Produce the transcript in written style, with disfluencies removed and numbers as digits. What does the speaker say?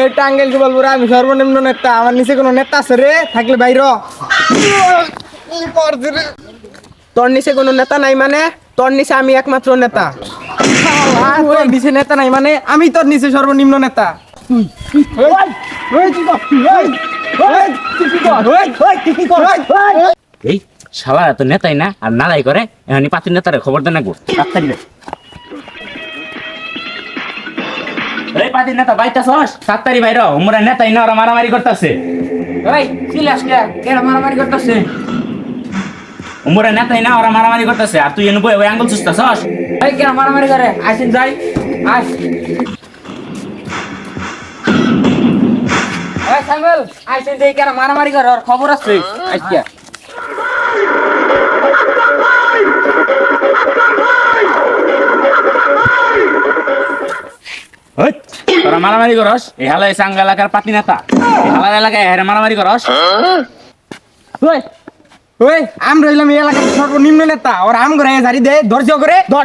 এই টাঙ্গেল কি বলবো রে, আমি সর্বনিম্ন নেতা। আমার নিচে কোনো নেতা আছে রে? থাকলে বাইর। তোর নিচে কোনো নেতা নাই মানে? তোর নিচে আমি একমাত্র নেতা। তোর নিচে নেতা নাই মানে? আমি তোর নিচে সর্বনিম্ন নেতা। এই শালা তো নেতাই না আর নালাই করে এখানে পাতির নেতারে খবর দেন না গো তাড়াতাড়ি রে। এই পাতির নেতা বাইতাছস তাড়াতাড়ি বাইরে ওমরা নেতাই না ওরা মারামারি করতেছে। ওই সিলাস কে কেডা মারামারি করতেছে? ওমরা নেতাই না ওরা মারামারি করতেছে আর তুই এনে বই ওই আঙ্গুল চুষতাছস। এই কেডা মারামারি করে? আইসিন যাই আই। এই সাইমল আইসিন যাই কেডা মারামারি করে? ওর খবর আছে আজকে। ওই তোরা মারামারি করস এই হালা এই সাঙ্গা এলাকার পাতি নেতা এই হালার এলাকায় হেরে মারামারি করস। ওই ওই আম রইলাম এই এলাকার সর্বনিম্ন নেতা। ওর আম করে ঝাড়ি দে, ধৈর্য করে ধর।